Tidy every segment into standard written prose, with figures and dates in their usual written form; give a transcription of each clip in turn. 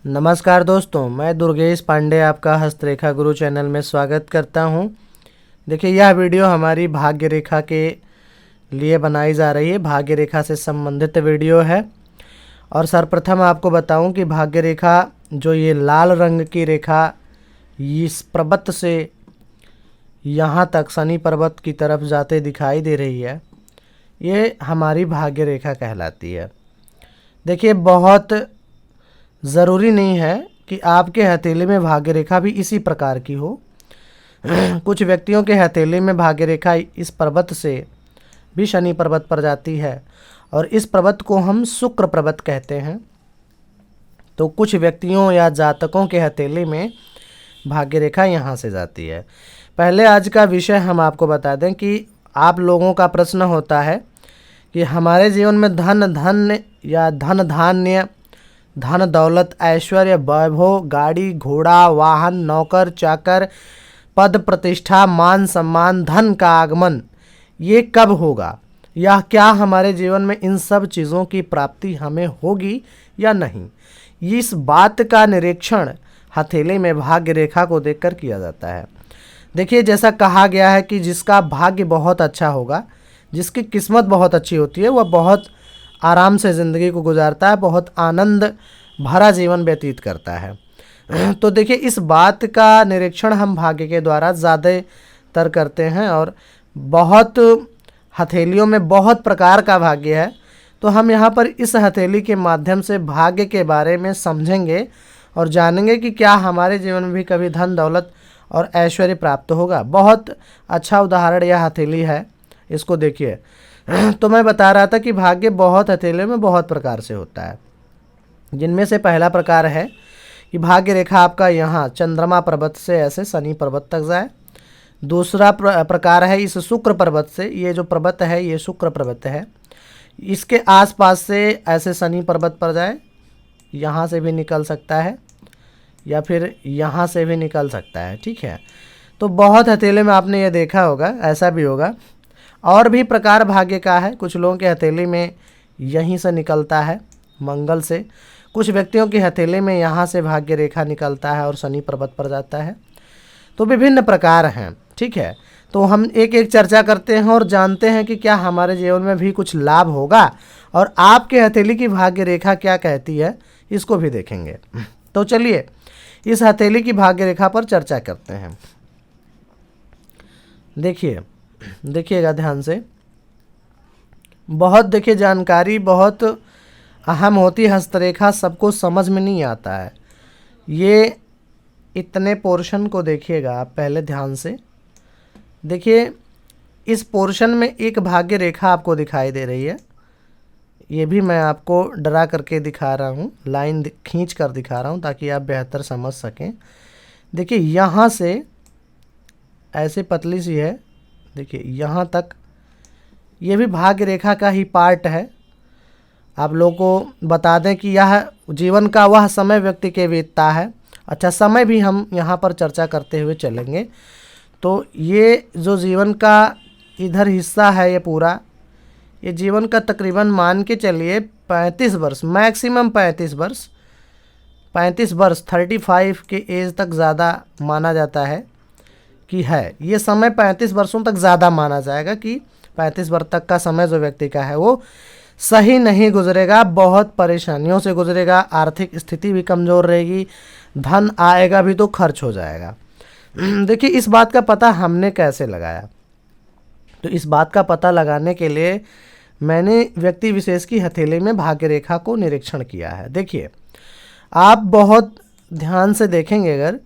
नमस्कार दोस्तों, मैं दुर्गेश पांडे आपका हस्तरेखा गुरु चैनल में स्वागत करता हूं। देखिए, यह वीडियो हमारी भाग्य रेखा के लिए बनाई जा रही है। भाग्य रेखा से संबंधित वीडियो है। और सर्वप्रथम आपको बताऊं कि भाग्य रेखा जो ये लाल रंग की रेखा इस पर्वत से यहाँ तक शनि पर्वत की तरफ जाते दिखाई दे रही है, ये हमारी भाग्य रेखा कहलाती है। देखिए, बहुत ज़रूरी नहीं है कि आपके हथेली में भाग्य रेखा भी इसी प्रकार की हो। कुछ व्यक्तियों के हथेली में भाग्य रेखा इस पर्वत से भी शनि पर्वत पर जाती है और इस पर्वत को हम शुक्र पर्वत कहते हैं। तो कुछ व्यक्तियों या जातकों के हथेली में भाग्य रेखा यहाँ से जाती है। पहले आज का विषय हम आपको बता दें कि आप लोगों का प्रश्न होता है कि हमारे जीवन में धन या धन धान्य, धन दौलत, ऐश्वर्य, वैभव, गाड़ी घोड़ा, वाहन, नौकर चाकर, पद प्रतिष्ठा, मान सम्मान, धन का आगमन ये कब होगा, या क्या हमारे जीवन में इन सब चीज़ों की प्राप्ति हमें होगी या नहीं। इस बात का निरीक्षण हथेली में भाग्य रेखा को देखकर किया जाता है। देखिए, जैसा कहा गया है कि जिसका भाग्य बहुत अच्छा होगा, जिसकी किस्मत बहुत अच्छी होती है, वह बहुत आराम से ज़िंदगी को गुजारता है, बहुत आनंद भरा जीवन व्यतीत करता है। तो देखिए, इस बात का निरीक्षण हम भाग्य के द्वारा ज़्यादातर करते हैं और बहुत हथेलियों में बहुत प्रकार का भाग्य है। तो हम यहाँ पर इस हथेली के माध्यम से भाग्य के बारे में समझेंगे और जानेंगे कि क्या हमारे जीवन में भी कभी धन दौलत और ऐश्वर्य प्राप्त होगा। बहुत अच्छा उदाहरण यह हथेली है, इसको देखिए। तो मैं बता रहा था कि भाग्य बहुत हथेलियों में बहुत प्रकार से होता है, जिनमें से पहला प्रकार है कि भाग्य रेखा आपका यहाँ चंद्रमा पर्वत से ऐसे शनि पर्वत तक जाए। दूसरा प्रकार है इस शुक्र पर्वत से, ये जो पर्वत है ये शुक्र पर्वत है, इसके आसपास से ऐसे शनि पर्वत पर जाए। यहाँ से भी निकल सकता है या फिर यहाँ से भी निकल सकता है, ठीक है। तो बहुत हथेली में आपने ये देखा होगा, ऐसा भी होगा। और भी प्रकार भाग्य का है। कुछ लोगों के हथेली में यहीं से निकलता है मंगल से, कुछ व्यक्तियों की हथेली में यहाँ से भाग्य रेखा निकलता है और शनि पर्वत पर जाता है। तो विभिन्न प्रकार हैं, ठीक है। तो हम एक एक चर्चा करते हैं और जानते हैं कि क्या हमारे जीवन में भी कुछ लाभ होगा और आपके हथेली की भाग्य रेखा क्या कहती है, इसको भी देखेंगे। तो चलिए इस हथेली की भाग्य रेखा पर चर्चा करते हैं। देखिएगा ध्यान से। बहुत देखिए, जानकारी बहुत अहम होती है। हस्तरेखा सबको समझ में नहीं आता है। ये इतने पोर्शन को देखिएगा आप पहले ध्यान से। देखिए, इस पोर्शन में एक भाग्य रेखा आपको दिखाई दे रही है। ये भी मैं आपको डरा करके दिखा रहा हूँ, लाइन खींच कर दिखा रहा हूँ ताकि आप बेहतर समझ सकें। देखिए, यहाँ से ऐसे पतली सी है, देखिए यहाँ तक, ये भी भाग्य रेखा का ही पार्ट है। आप लोगों को बता दें कि यह जीवन का वह समय व्यक्ति के बीतता है। अच्छा, समय भी हम यहाँ पर चर्चा करते हुए चलेंगे। तो ये जो जीवन का इधर हिस्सा है, ये पूरा ये जीवन का तकरीबन मान के चलिए 35 वर्ष, मैक्सिमम 35 वर्ष 35 के एज तक ज़्यादा माना जाता है कि है। ये समय 35 वर्षों तक ज़्यादा माना जाएगा कि 35 वर्ष तक का समय जो व्यक्ति का है वो सही नहीं गुजरेगा, बहुत परेशानियों से गुजरेगा, आर्थिक स्थिति भी कमज़ोर रहेगी, धन आएगा भी तो खर्च हो जाएगा। देखिए, इस बात का पता हमने कैसे लगाया। तो इस बात का पता लगाने के लिए मैंने व्यक्ति विशेष की हथेली में भाग्य रेखा को निरीक्षण किया है। देखिए, आप बहुत ध्यान से देखेंगे अगर,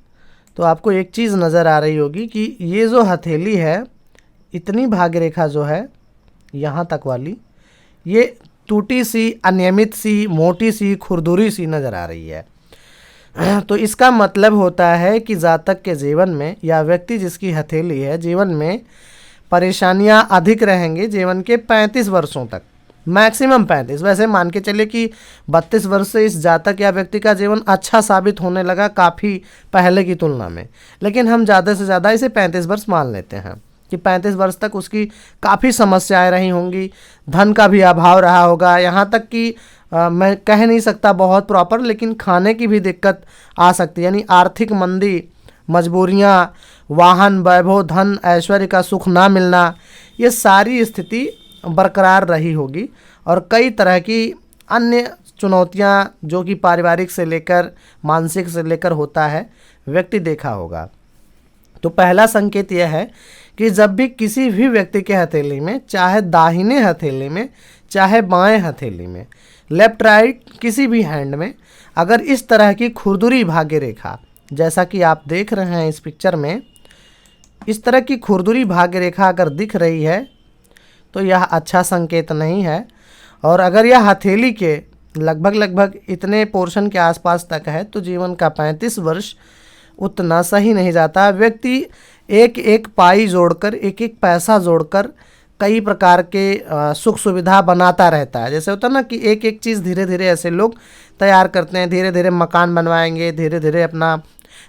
तो आपको एक चीज़ नज़र आ रही होगी कि ये जो हथेली है, इतनी भाग्य रेखा जो है यहाँ तक वाली, ये टूटी सी, अनियमित सी, मोटी सी, खुरदुरी सी नज़र आ रही है। तो इसका मतलब होता है कि जातक के जीवन में या व्यक्ति जिसकी हथेली है, जीवन में परेशानियां अधिक रहेंगी जीवन के 35 वर्षों तक, मैक्सिमम 35। वैसे मान के चलिए कि 32 वर्ष से इस जातक या व्यक्ति का जीवन अच्छा साबित होने लगा काफ़ी पहले की तुलना में, लेकिन हम ज़्यादा से ज़्यादा इसे 35 वर्ष मान लेते हैं कि 35 वर्ष तक उसकी काफ़ी समस्याएं रही होंगी, धन का भी अभाव रहा होगा, यहाँ तक कि मैं कह नहीं सकता बहुत प्रॉपर, लेकिन खाने की भी दिक्कत आ सकती है। यानी आर्थिक मंदी, मजबूरियाँ, वाहन, वैभव, धन, ऐश्वर्य का सुख ना मिलना, ये सारी स्थिति बरकरार रही होगी। और कई तरह की अन्य चुनौतियाँ जो कि पारिवारिक से लेकर मानसिक से लेकर होता है, व्यक्ति देखा होगा। तो पहला संकेत यह है कि जब भी किसी भी व्यक्ति के हथेली में, चाहे दाहिने हथेली में चाहे बाएं हथेली में, लेफ्ट राइट किसी भी हैंड में, अगर इस तरह की खुरदुरी भाग्य रेखा, जैसा कि आप देख रहे हैं इस पिक्चर में, इस तरह की खुरदुरी भाग्य रेखा अगर दिख रही है तो यह अच्छा संकेत नहीं है। और अगर यह हथेली के लगभग इतने पोर्शन के आसपास तक है तो जीवन का 35 वर्ष उतना सही नहीं जाता। व्यक्ति एक एक पाई जोड़कर, एक एक पैसा जोड़कर कई प्रकार के सुख सुविधा बनाता रहता है। जैसे होता है ना कि एक एक चीज़ धीरे धीरे ऐसे लोग तैयार करते हैं, धीरे धीरे मकान बनवाएंगे, धीरे धीरे अपना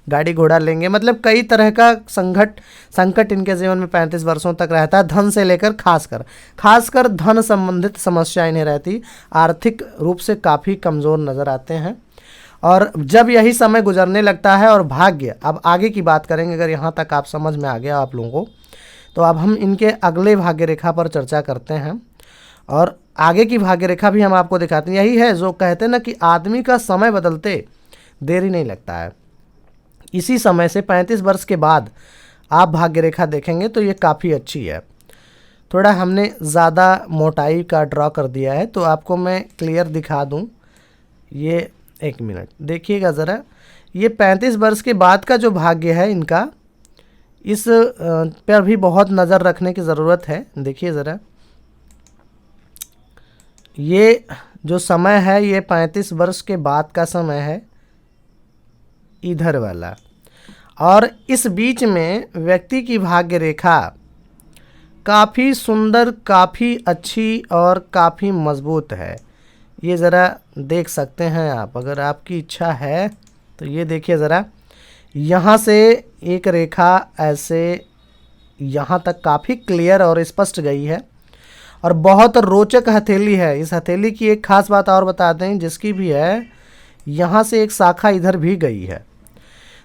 गाड़ी घोड़ा लेंगे, मतलब कई तरह का संकट इनके जीवन में 35 वर्षों तक रहता है। धन से लेकर खासकर धन संबंधित समस्या इन्हें रहती, आर्थिक रूप से काफ़ी कमज़ोर नज़र आते हैं। और जब यही समय गुजरने लगता है और भाग्य, अब आगे की बात करेंगे, अगर यहाँ तक आप समझ में आ गया आप लोगों को, तो अब हम इनके अगले भाग्य रेखा पर चर्चा करते हैं। और आगे की भाग्य रेखा भी हम आपको दिखाते हैं। यही है जो कहते हैं ना कि आदमी का समय बदलते देरी नहीं लगता है। इसी समय से 35 वर्ष के बाद आप भाग्य रेखा देखेंगे तो ये काफ़ी अच्छी है। थोड़ा हमने ज़्यादा मोटाई का ड्रॉ कर दिया है तो आपको मैं क्लियर दिखा दूं। ये एक मिनट देखिएगा ज़रा, ये 35 वर्ष के बाद का जो भाग्य है इनका, इस पर भी बहुत नज़र रखने की ज़रूरत है। देखिए ज़रा, ये जो समय है ये 35 वर्ष के बाद का समय है, इधर वाला। और इस बीच में व्यक्ति की भाग्य रेखा काफ़ी सुंदर, काफ़ी अच्छी और काफ़ी मजबूत है। ये ज़रा देख सकते हैं आप, अगर आपकी इच्छा है तो ये देखिए ज़रा, यहाँ से एक रेखा ऐसे यहाँ तक काफ़ी क्लियर और स्पष्ट गई है और बहुत रोचक हथेली है। इस हथेली की एक ख़ास बात और बता दें, जिसकी भी है, यहाँ से एक शाखा इधर भी गई है।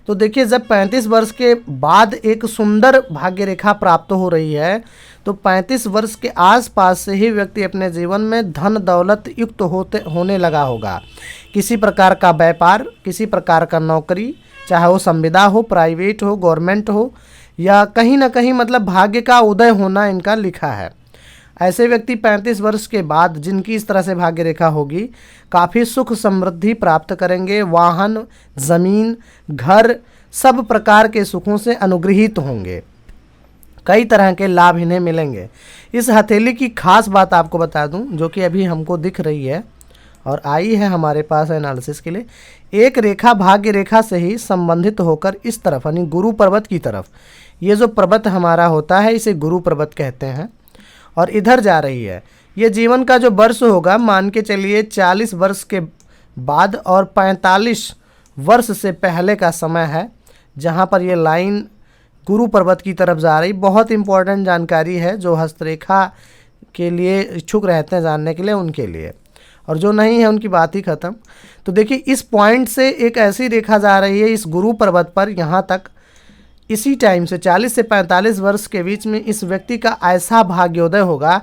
तो देखिए, जब 35 वर्ष के बाद एक सुंदर भाग्य रेखा प्राप्त हो रही है तो 35 वर्ष के आसपास से ही व्यक्ति अपने जीवन में धन दौलत युक्त होने लगा होगा। किसी प्रकार का व्यापार, किसी प्रकार का नौकरी, चाहे वो संविदा हो, प्राइवेट हो, गवर्नमेंट हो, या कहीं ना कहीं मतलब भाग्य का उदय होना इनका लिखा है। ऐसे व्यक्ति 35 वर्ष के बाद जिनकी इस तरह से भाग्य रेखा होगी, काफ़ी सुख समृद्धि प्राप्त करेंगे। वाहन, ज़मीन, घर, सब प्रकार के सुखों से अनुग्रहित होंगे। कई तरह के लाभ इन्हें मिलेंगे। इस हथेली की खास बात आपको बता दूं, जो कि अभी हमको दिख रही है और आई है हमारे पास एनालिसिस के लिए। एक रेखा भाग्य रेखा से ही संबंधित होकर इस तरफ, यानी गुरु पर्वत की तरफ, ये जो पर्वत हमारा होता है इसे गुरु पर्वत कहते हैं, और इधर जा रही है। ये जीवन का जो वर्ष होगा, मान के चलिए 40 वर्ष के बाद और 45 वर्ष से पहले का समय है, जहाँ पर ये लाइन गुरु पर्वत की तरफ जा रही। बहुत इंपॉर्टेंट जानकारी है, जो हस्तरेखा के लिए इच्छुक रहते हैं जानने के लिए, उनके लिए, और जो नहीं है उनकी बात ही ख़त्म। तो देखिए, इस पॉइंट से एक ऐसी रेखा जा रही है इस गुरु पर्वत पर, यहाँ तक इसी टाइम से 40 से 45 वर्ष के बीच में इस व्यक्ति का ऐसा भाग्योदय होगा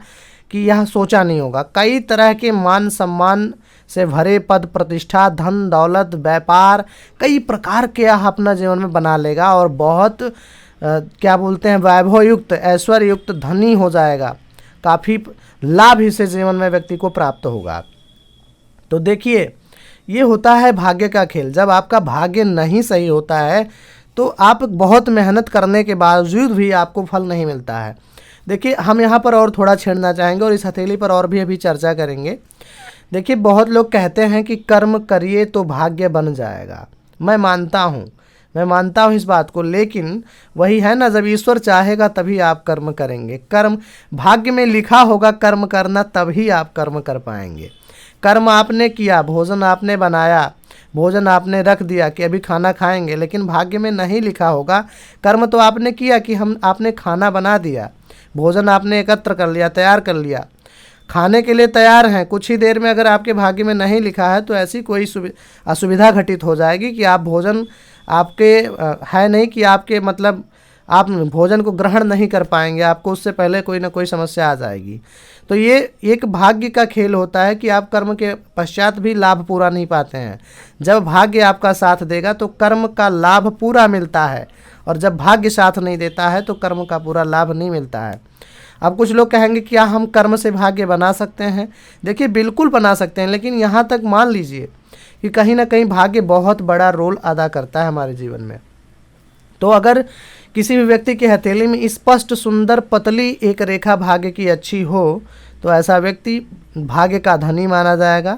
कि यह सोचा नहीं होगा। कई तरह के मान सम्मान से भरे पद प्रतिष्ठा, धन दौलत, व्यापार, कई प्रकार के यह अपना जीवन में बना लेगा और बहुत क्या बोलते हैं, वैभव युक्त, ऐश्वर्य युक्त धनी हो जाएगा। काफ़ी लाभ इसे जीवन में व्यक्ति को प्राप्त होगा। तो देखिए, ये होता है भाग्य का खेल। जब आपका भाग्य नहीं सही होता है तो आप बहुत मेहनत करने के बावजूद भी आपको फल नहीं मिलता है। देखिए, हम यहाँ पर और थोड़ा छेड़ना चाहेंगे और इस हथेली पर और भी अभी चर्चा करेंगे। देखिए, बहुत लोग कहते हैं कि कर्म करिए तो भाग्य बन जाएगा। मैं मानता हूँ इस बात को, लेकिन वही है ना, जब ईश्वर चाहेगा तभी आप कर्म करेंगे। कर्म भाग्य में लिखा होगा कर्म करना, तभी आप कर्म कर पाएंगे। कर्म आपने किया, भोजन आपने बनाया, भोजन आपने रख दिया कि अभी खाना खाएंगे, लेकिन भाग्य में नहीं लिखा होगा। कर्म तो आपने किया कि आपने खाना बना दिया, भोजन आपने एकत्र कर लिया, तैयार कर लिया, खाने के लिए तैयार हैं, कुछ ही देर में अगर आपके भाग्य में नहीं लिखा है तो ऐसी कोई असुविधा घटित हो जाएगी कि आप भोजन आपके है नहीं कि आपके मतलब आप भोजन को ग्रहण नहीं कर पाएंगे, आपको उससे पहले कोई ना कोई समस्या आ जाएगी। तो ये एक भाग्य का खेल होता है कि आप कर्म के पश्चात भी लाभ पूरा नहीं पाते हैं। जब भाग्य आपका साथ देगा तो कर्म का लाभ पूरा मिलता है, और जब भाग्य साथ नहीं देता है तो कर्म का पूरा लाभ नहीं मिलता है। अब कुछ लोग कहेंगे क्या हम कर्म से भाग्य बना सकते हैं? देखिए बिल्कुल बना सकते हैं, लेकिन यहाँ तक मान लीजिए कि कहीं ना कहीं भाग्य बहुत बड़ा रोल अदा करता है हमारे जीवन में। तो अगर किसी भी व्यक्ति की हथेली में स्पष्ट सुंदर पतली एक रेखा भाग्य की अच्छी हो तो ऐसा व्यक्ति भाग्य का धनी माना जाएगा,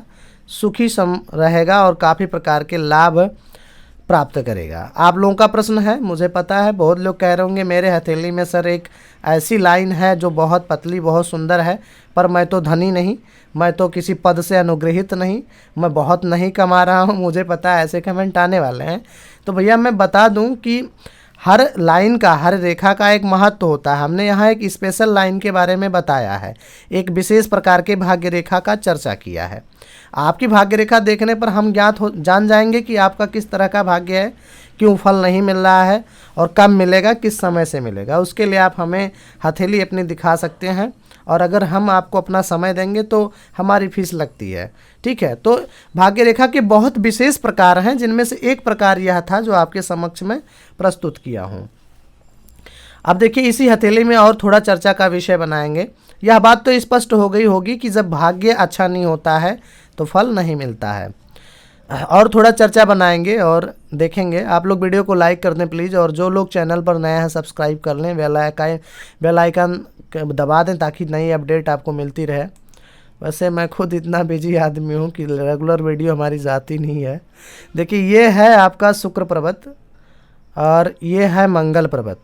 सुखी सम रहेगा और काफ़ी प्रकार के लाभ प्राप्त करेगा। आप लोगों का प्रश्न है, मुझे पता है बहुत लोग कह रहे होंगे मेरे हथेली में सर एक ऐसी लाइन है जो बहुत पतली बहुत सुंदर है, पर मैं तो धनी नहीं, मैं तो किसी पद से अनुग्रहित नहीं, मैं बहुत नहीं कमा रहा हूँ। मुझे पता है ऐसे कमेंट आने वाले हैं। तो भैया मैं बता दूँ कि हर लाइन का, हर रेखा का एक महत्व होता है। हमने यहाँ एक स्पेशल लाइन के बारे में बताया है, एक विशेष प्रकार के भाग्य रेखा का चर्चा किया है। आपकी भाग्य रेखा देखने पर हम जान जाएंगे कि आपका किस तरह का भाग्य है, क्यों फल नहीं मिल रहा है और कब मिलेगा, किस समय से मिलेगा। उसके लिए आप हमें हथेली अपनी दिखा सकते हैं, और अगर हम आपको अपना समय देंगे तो हमारी फीस लगती है, ठीक है। तो भाग्य रेखा के बहुत विशेष प्रकार हैं, जिनमें से एक प्रकार यह था जो आपके समक्ष में प्रस्तुत किया हूँ। अब देखिए इसी हथेली में और थोड़ा चर्चा का विषय बनाएंगे। यह बात तो स्पष्ट हो गई होगी कि जब भाग्य अच्छा नहीं होता है तो फल नहीं मिलता है। और थोड़ा चर्चा बनाएंगे और देखेंगे। आप लोग वीडियो को लाइक कर दें प्लीज़, और जो लोग चैनल पर नए हैं सब्सक्राइब कर लें, बेल आइकन दबा दें ताकि नई अपडेट आपको मिलती रहे। वैसे मैं खुद इतना बिजी आदमी हूँ कि रेगुलर वीडियो हमारी जाती नहीं है। देखिए ये है आपका शुक्र पर्वत और ये है मंगल पर्वत।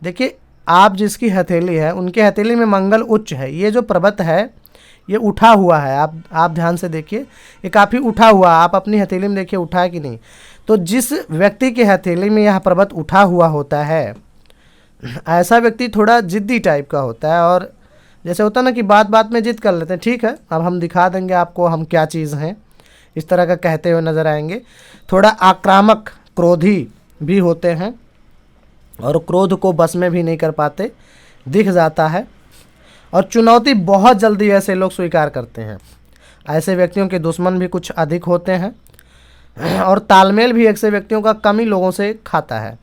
देखिए आप जिसकी हथेली है उनके हथेली में मंगल उच्च है। ये जो पर्वत है ये उठा हुआ है, आप ध्यान से देखिए, ये काफ़ी उठा हुआ। आप अपनी हथेली में देखिए उठा है कि नहीं। तो जिस व्यक्ति के हथेली में यह पर्वत उठा हुआ होता है, ऐसा व्यक्ति थोड़ा जिद्दी टाइप का होता है, और जैसे होता है ना कि बात बात में जिद कर लेते हैं। ठीक है, अब हम दिखा देंगे आपको हम क्या चीज़ हैं, इस तरह का कहते हुए नज़र आएंगे। थोड़ा आक्रामक, क्रोधी भी होते हैं, और क्रोध को बस में भी नहीं कर पाते, दिख जाता है। और चुनौती बहुत जल्दी ऐसे लोग स्वीकार करते हैं। ऐसे व्यक्तियों के दुश्मन भी कुछ अधिक होते हैं, और तालमेल भी ऐसे व्यक्तियों का कम ही लोगों से खाता है।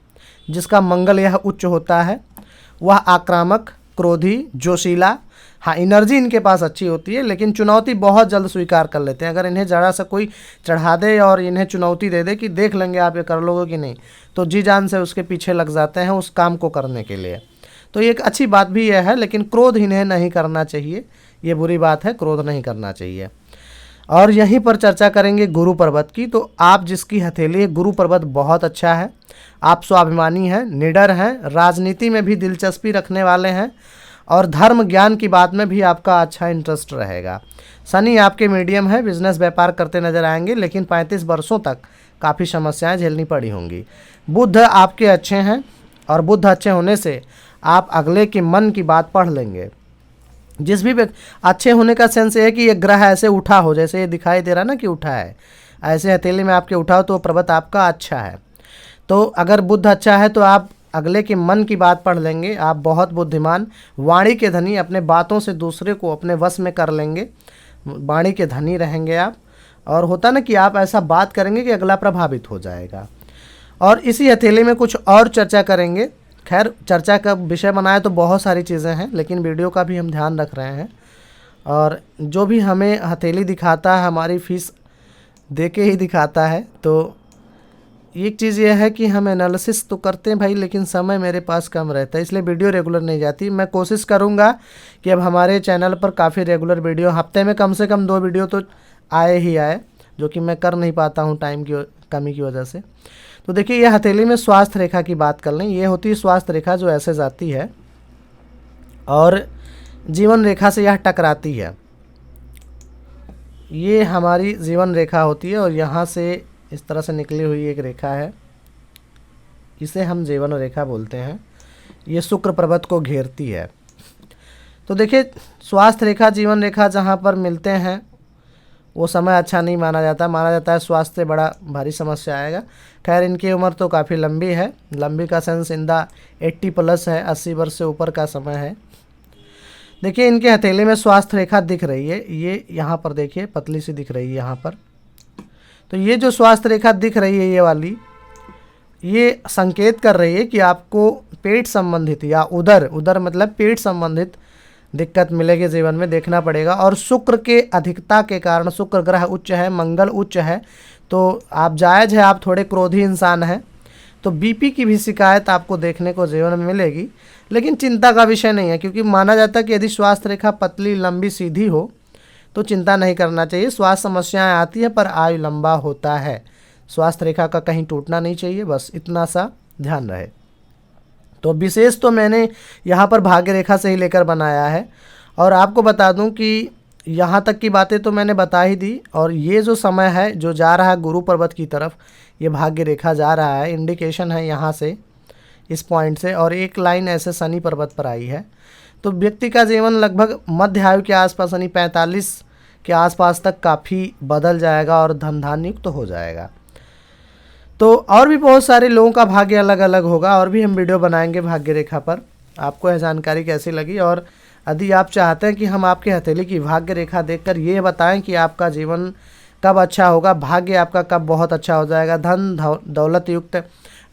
जिसका मंगल यह उच्च होता है वह आक्रामक, क्रोधी, जोशीला, हाँ एनर्जी इनके पास अच्छी होती है, लेकिन चुनौती बहुत जल्द स्वीकार कर लेते हैं। अगर इन्हें ज़रा सा कोई चढ़ा दे और इन्हें चुनौती दे दे कि देख लेंगे आप ये कर लोगे कि नहीं, तो जी जान से उसके पीछे लग जाते हैं उस काम को करने के लिए। तो ये एक अच्छी बात भी यह है, लेकिन क्रोध इन्हें नहीं करना चाहिए, ये बुरी बात है, क्रोध नहीं करना चाहिए। और यहीं पर चर्चा करेंगे गुरु पर्वत की। तो आप जिसकी हथेली है, गुरु पर्वत बहुत अच्छा है। आप स्वाभिमानी हैं, निडर हैं, राजनीति में भी दिलचस्पी रखने वाले हैं, और धर्म ज्ञान की बात में भी आपका अच्छा इंटरेस्ट रहेगा। शनि आपके मीडियम है, बिजनेस व्यापार करते नजर आएंगे, लेकिन 35 वर्षों तक काफ़ी समस्याएं झेलनी पड़ी होंगी। बुध आपके अच्छे हैं, और बुध अच्छे होने से आप अगले के मन की बात पढ़ लेंगे। जिस भी अच्छे होने का सेंस है कि ये ग्रह ऐसे उठा हो, जैसे ये दिखाई दे रहा ना कि उठा है, ऐसे हथेली में आपके उठा हो तो पर्वत आपका अच्छा है। तो अगर बुध अच्छा है तो आप अगले के मन की बात पढ़ लेंगे। आप बहुत बुद्धिमान, वाणी के धनी, अपने बातों से दूसरे को अपने वश में कर लेंगे, वाणी के धनी रहेंगे आप। और होता ना कि आप ऐसा बात करेंगे कि अगला प्रभावित हो जाएगा। और इसी हथेली में कुछ और चर्चा करेंगे। खैर चर्चा का विषय बनाए तो बहुत सारी चीज़ें हैं, लेकिन वीडियो का भी हम ध्यान रख रहे हैं, और जो भी हमें हथेली दिखाता है हमारी फीस दे के ही दिखाता है। तो एक चीज़ यह है कि हम एनालिसिस तो करते हैं भाई, लेकिन समय मेरे पास कम रहता है, इसलिए वीडियो रेगुलर नहीं जाती। मैं कोशिश करूंगा कि अब हमारे चैनल पर काफ़ी रेगुलर वीडियो, हफ्ते में कम से कम 2 वीडियो तो आए ही आए, जो कि मैं कर नहीं पाता हूं टाइम की कमी की वजह से। तो देखिए ये हथेली में स्वास्थ्य रेखा की बात कर लें। ये होती है स्वास्थ्य रेखा जो ऐसे जाती है और जीवन रेखा से यह टकराती है। ये हमारी जीवन रेखा होती है, और यहाँ से इस तरह से निकली हुई एक रेखा है, इसे हम जीवन रेखा बोलते हैं। ये शुक्र पर्वत को घेरती है। तो देखिए स्वास्थ्य रेखा जीवन रेखा जहाँ पर मिलते हैं वो समय अच्छा नहीं माना जाता है स्वास्थ्य से बड़ा भारी समस्या आएगा। खैर इनकी उम्र तो काफ़ी लंबी है, लंबी का सेंस इंदा 80+ है, 80 वर्ष से ऊपर का समय है। देखिए इनके हथेली में स्वास्थ्य रेखा दिख रही है, ये यहाँ पर देखिए पतली सी दिख रही है यहाँ पर। तो ये जो स्वास्थ्य रेखा दिख रही है ये वाली, ये संकेत कर रही है कि आपको पेट संबंधित या उदर मतलब पेट संबंधित दिक्कत मिलेगी जीवन में, देखना पड़ेगा। और शुक्र के अधिकता के कारण, शुक्र ग्रह उच्च है, मंगल उच्च है, तो आप जायज़ है आप थोड़े क्रोधी इंसान हैं, तो बीपी की भी शिकायत आपको देखने को जीवन में मिलेगी। लेकिन चिंता का विषय नहीं है, क्योंकि माना जाता है कि यदि स्वास्थ्य रेखा पतली लंबी सीधी हो तो चिंता नहीं करना चाहिए। स्वास्थ्य समस्याएं आती है पर आयु लंबा होता है, स्वास्थ्य रेखा का कहीं टूटना नहीं चाहिए, बस इतना सा ध्यान रहे। तो विशेष तो मैंने यहाँ पर भाग्य रेखा से ही लेकर बनाया है। और आपको बता दूं कि यहाँ तक की बातें तो मैंने बता ही दी। और ये जो समय है जो जा रहा है गुरु पर्वत की तरफ, ये भाग्य रेखा जा रहा है, इंडिकेशन है यहाँ से इस पॉइंट से, और एक लाइन ऐसे शनि पर्वत पर आई है। तो व्यक्ति का जीवन लगभग मध्य आयु के आसपास यानी 45 के आसपास तक काफ़ी बदल जाएगा और धन धान्य युक्त हो जाएगा। तो और भी बहुत सारे लोगों का भाग्य अलग अलग होगा, और भी हम वीडियो बनाएंगे भाग्य रेखा पर। आपको यह जानकारी कैसी लगी, और यदि आप चाहते हैं कि हम आपके हथेली की भाग्य रेखा देखकर ये बताएं कि आपका जीवन कब अच्छा होगा, भाग्य आपका कब बहुत अच्छा हो जाएगा, धन दौलत युक्त,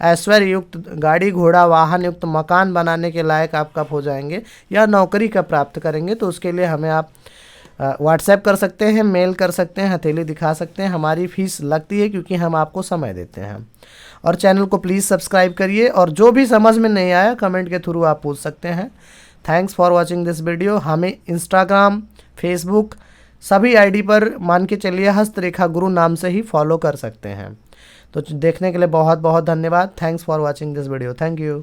ऐश्वर्य युक्त, गाड़ी घोड़ा वाहन युक्त, मकान बनाने के लायक आप कब हो जाएंगे, या नौकरी कब प्राप्त करेंगे, तो उसके लिए हमें आप व्हाट्सएप कर सकते हैं, मेल कर सकते हैं, हथेली दिखा सकते हैं। हमारी फ़ीस लगती है क्योंकि हम आपको समय देते हैं। और चैनल को प्लीज़ सब्सक्राइब करिए, और जो भी समझ में नहीं आया कमेंट के थ्रू आप पूछ सकते हैं। Thanks for watching this video. हमें इंस्टाग्राम, फेसबुक सभी आईडी पर मान के चलिए हस्तरेखा गुरु नाम से ही फॉलो कर सकते हैं। तो देखने के लिए बहुत बहुत धन्यवाद। Thanks for watching this video. Thank you.